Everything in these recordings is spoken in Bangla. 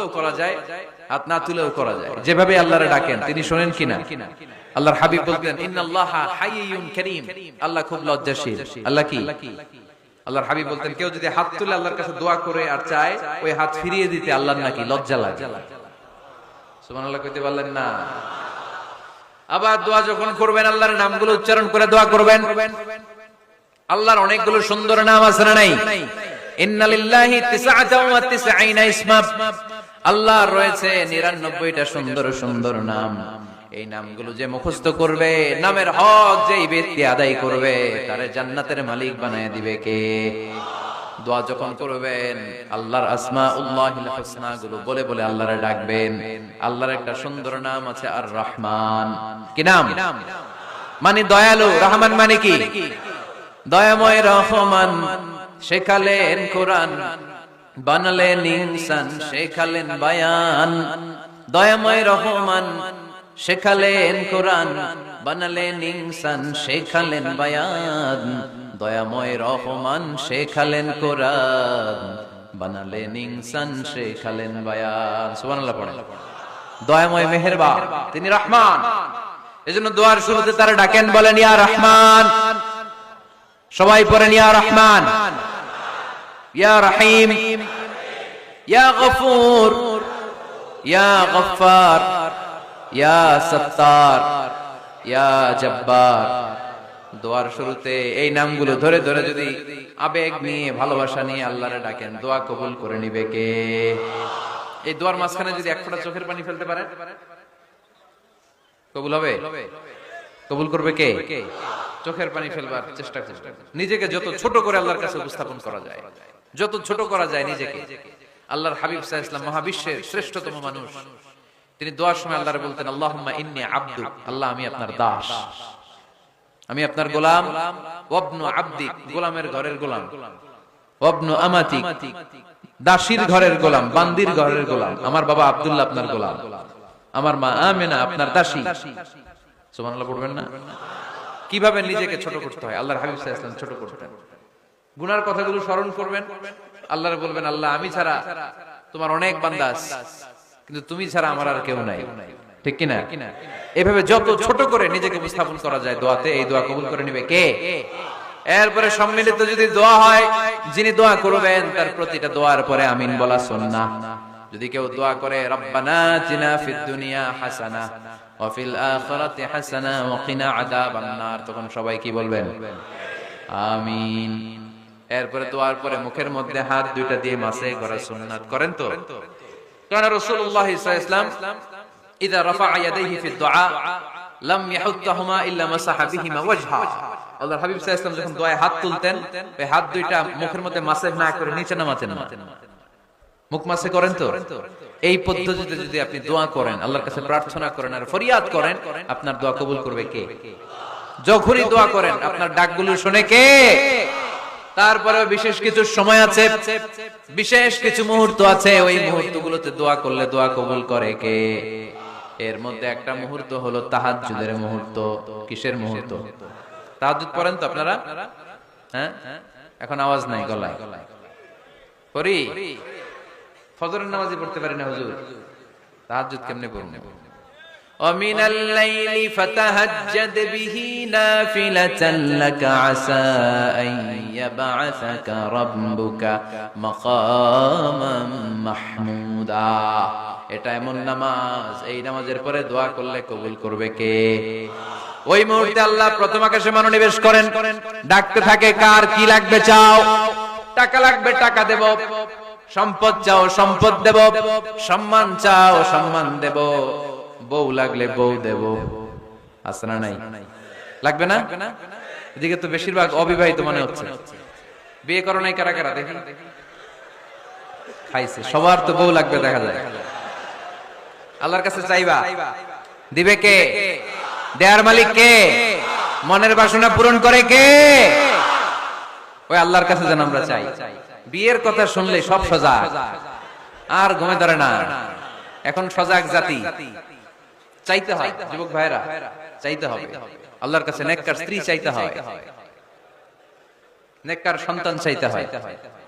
তুলেও করা যায়, হাত না তুলেও করা যায়, যেভাবে আল্লাহরে ডাকেন তিনি শোনেন কিনা। আল্লাহর হাবিব বলতেন ইন্নাল্লাহা হাইয়ুন কারীম, আল্লাহ খুব লজ্জাশীল। আল্লাহ কি? আল্লাহর হাবিব বলতেন কেউ যদি হাত তুলে আল্লাহর কাছে দোয়া করে আর চায় ওই হাত ফিরিয়ে দিতে আল্লাহর নাকি লজ্জা লাগে। সুবহানাল্লাহ কইতে পারলেন না? আবার দোয়া যখন করবেন আল্লাহর নামগুলো উচ্চারণ করে দোয়া করবেন। আল্লাহর অনেকগুলো সুন্দর নাম আছে না নাই? ইন্নালিল্লাহি 99 ইসমা, আল্লাহর রয়েছে 99টা সুন্দর সুন্দর নাম। এই নামগুলো যে মুখস্থ করবে, নামের হক যেই ব্যক্তি আদায় করবে, তারে জান্নাতের মালিক বানায় দিবে কে? দোয়া যখন করবেন আল্লাহর আসমাউল্লাহিল হুসনা গুলো বলে বলে আল্লাহরে ডাকবেন। আল্লাহর একটা সুন্দর নাম আছে আর রহমান। কি নাম? মানে দয়ালু। রহমান মানে কি? দয়াময়। রহমান শেখালেন কোরআন, বানালেন ইনসান, শেখালেন বায়ান। দয়াময় রহমান শেখালেন কোরআন, বানালেন ইনসান, শেখালেন বায়ান। দয়াময় রহমান শেখালেন কোরআন, বানালেন ইনসান, শেখালেন বায়ান। সুবহানাল্লাহ পড়েন। দয়াময় মেহেরবান, তিনি রহমান। এজন্য দোয়ার শুরুতে তারা ডাকেন, বলেন ইয়া রহমান। সবাই পড়েন ইয়া রহমান, ইয়া রহিম, ইয়া গফুর, ইয়া গফফার, ইয়া সত্তার, ইয়া জব্বার। দোয়ার শুরুতে এই নামগুলো ধরে ধরে যদি আবেগ নিয়ে ভালোবাসা নিয়ে আল্লাহরে ডাকেন, দোয়া কবুল করে নিবে কে? এই দোয়ার মাঝখানে যদি এক ফোঁটা চোখের পানি ফেলতে পারেন কবুল হবে? কবুল করবে কে? চোখের পানি ফেলবার চেষ্টা করবেন। নিজেকে যত ছোট করে আল্লাহর কাছে উপস্থাপন করা যায়, যত ছোট করা যায় নিজেকে। আল্লাহর হাবিব সাল্লাল্লাহু আলাইহি ওয়াসাল্লাম মহাবিশ্বের শ্রেষ্ঠতম মানুষ, তিনি দোয়ার সময় আল্লাহরে বলতেন আল্লাহুম্মা ইন্নী আবদুক, আল্লাহ আমি আপনার দাস, আমি আপনার গোলাম। ওয়াবনু আবদিক, গোলামের ঘরের গোলাম। ওয়াবনু আমাতিক, দাসীর ঘরের গোলাম, বান্দির ঘরের গোলাম। আমার বাবা আব্দুল্লাহ আপনার গোলাম, আমার মা আমেনা আপনার দাসী। সুবহানাল্লাহ পড়বেন না? কিভাবে নিজেকে ছোট করতে হয় আল্লাহর হাবিব সাল্লাল্লাহু আলাইহি ওয়াসাল্লাম ছোট করতেন। গুনার কথাগুলো স্মরণ করবেন, আল্লাহরে বলবেন আল্লাহ আমি ছাড়া তোমার অনেক বান্দা আছে, কিন্তু তুমি ছাড়া আমার আর কেউ নাই। ঠিক কি না? এভাবে যত ছোট করে নিজেকে উপস্থাপন করা যায় দোয়াতে, এই দোয়া কবুল করে নেবে কে? এরপরে সম্মিলিত যদি দোয়া হয়, যিনি দোয়া করবেন তার প্রতিটা দোয়ার পরে আমিন বলা সুন্নাহ। যদি কেউ দোয়া করে রব্বানা আতিনা ফিদ দুনিয়া হাসানাহ ওয়া ফিল আখিরাতি হাসানাহ ওয়া কিনা আযাবান নার, তখন সবাই কি বলবেন? আমিন। এরপরে দোয়ার পরে মুখের মধ্যে হাত দুইটা দিয়ে মাসে করা সুন্নাত। করেন তো? কারণ রাসূলুল্লাহ সাল্লাল্লাহু আলাইহি ওয়াসাল্লাম ইযা রাফা ইয়াদাইহি ফিদ দুআ লাম ইয়াহুত্তাহুমা ইল্লা মাসাহা বিহিমা ওয়াজহা। আল্লাহর হাবিব সাল্লাল্লাহু আলাইহি ওয়াসাল্লাম যখন দোয়ায় হাত তুলতেন, ওই হাত দুইটা মুখের মধ্যে মাসে না করে নিচে নামাতেন না, মুখ মাসে করেন তো? এই পদ্ধতিতে যদি আপনি দোয়া করেন, আল্লাহর কাছে প্রার্থনা করেন আর ফরিয়াদ করেন, আপনার দোয়া কবুল করবে কে? যখনই দোয়া করেন আপনার ডাকগুলো শুনে কে? তারপরে বিশেষ কিছু সময় আছে, বিশেষ কিছু মুহূর্ত আছে, ওই মুহূর্তগুলোতে দোয়া করলে দোয়া কবুল করে কে? এর মধ্যে একটা মুহূর্ত হলো তাহাজ্জুদের মুহূর্ত। কিসের মুহূর্ত? তাহাজ্জুদ পড়েন তো আপনারা? হ্যাঁ, এখন আওয়াজ নাই গলায়। পড়ি? ফজরের নামাজই পড়তে পারি না হুজুর, তাহাজ্জুদ কেমনে পড়ব? ومن الليل فتهجد به نافلة لك عسى أن يبعثك ربك مقاما محمودا। এটা এমন নামাজ, এই নামাজের পরে দোয়া করলে কবুল করবে কে? ওই মুহূর্তে আল্লাহ প্রথম আকাশে মনোনিবেশ করেন, ডাকতে থাকে কার কি লাগবে চাও? টাকা লাগবে টাকা দেব, সম্পদ চাও সম্পদ দেব, সম্মান চাও সম্মান দেব, বউ লাগলে বউ দেব। আছে না নাই? লাগবে না? এদিকে তো বেশিরভাগ অবিবাহিত মনে হচ্ছে। বিয়ে করো নাই কারা কারা দেখি? খাইছে। সবার তো বউ লাগবে দেখা যায়। আল্লাহর কাছে চাইবা, দিবে কে? দেয়ার মালিক কে? মনের বাসনা পূরণ করে কে? ওই আল্লাহর কাছে যেন আমরা চাই। বিয়ের কথা শুনলে সব সজাগ, আর ঘুমে ধরে না। এখন সজাগ জাতি, চাইতে হয়। যুবক ভাইরা চাইতে হবে আল্লাহর কাছে, নেককার স্ত্রী চাইতে হয়। নেককার সন্তান চাইতে হয়।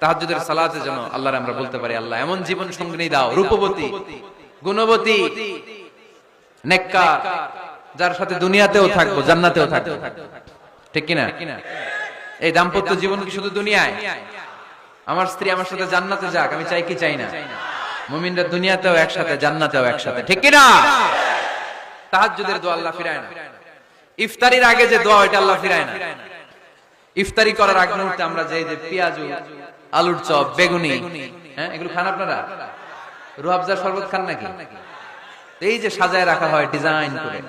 তাহাজ্জুদের সালাতে যেন আল্লাহর আমরা বলতে পারি, আল্লাহ এমন জীবন সঙ্গিনী দাও, রূপবতী, গুণবতী, নেককার, যার সাথে দুনিয়াতেও থাকবো, জান্নাতেও থাকবো। ঠিক কিনা? এই দাম্পত্য জীবন কি শুধু দুনিয়ায়? আমার স্ত্রী আমার সাথে জান্নাতে যাক, আমি চাই কি চাই না? মুমিনরা দুনিয়াতেও একসাথে, জান্নাতেও একসাথে। ঠিক কিনা? তাহাজ্জুদের দোয়া আল্লাহ ফিরায় না। ইফতারির আগে যে দোয়া, ওইটা আল্লাহ ফিরায় না। ইফতারি করার আগ মুহূর্তে আমরা যে পেঁয়াজু, আলুর চপ, বেগুনি, হ্যাঁ, এগুলো খান আপনারা? রুহাবজার শরবত খান নাকি? এই যে সাজায় রাখা হয় ডিজাইন করে,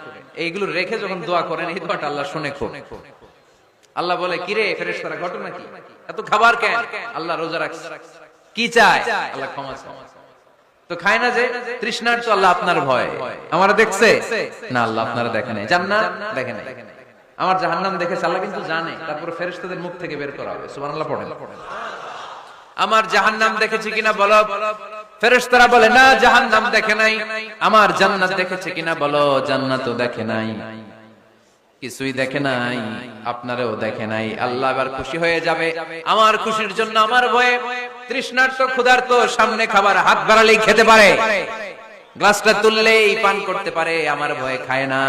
এইগুলো রেখে যখন দোয়া করেন, এই দোয়াটা আল্লাহ শুনে খুব। আল্লাহ বলে, কিরে ফেরেশতারা, ঘটনা কি? এত খাবার কেন? আল্লাহ রোজা রাখছে, কি চায়? আল্লাহ ক্ষমা চায়। তো খায় না যে তৃষ্ণার, তো আল্লাহ আপনার ভয় আমারা দেখছে না, আল্লাহ আপনারা দেখে নাই, জান্নাত দেখে নাই, আমার জাহান্নাম দেখেছে আল্লাহ কিন্তু জানে। তারপরে ফেরেশতাদের মুখ থেকে বের করা হবে, সুবহানাল্লাহ পড়েন। আমার জাহান্নাম দেখেছে কিনা বলো। ফেরেশতারা বলে, না জাহান্নাম দেখে নাই। আমার জান্নাত দেখেছে কিনা বলো। জান্নাতও দেখে নাই, কিছুই দেখে নাই, আপনারও দেখে নাই। আল্লাহ এবার খুশি হয়ে যাবে। আমার খুশির জন্য, আমার ভয়ে তৃষ্ণার্ত ক্ষুধার্ত সামনে খাবার হাত বাড়ালেই খেতে পারে, গ্লাসটা তুললেই পান করতে পারে, আমার ভয়ে খায় না।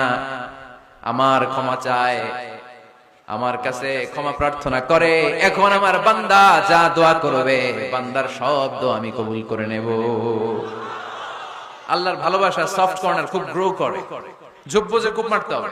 আমার ক্ষমা চায়, আমার কাছে ক্ষমা প্রার্থনা করে। এখন আমার বান্দা যা দোয়া করবে, বান্দার সব দোয়া আমি কবুল করে নেব। আল্লাহর ভালোবাসা সফট কর্নার খুব গ্রো করে, ঝুপবো যে খুব মারতে হবে।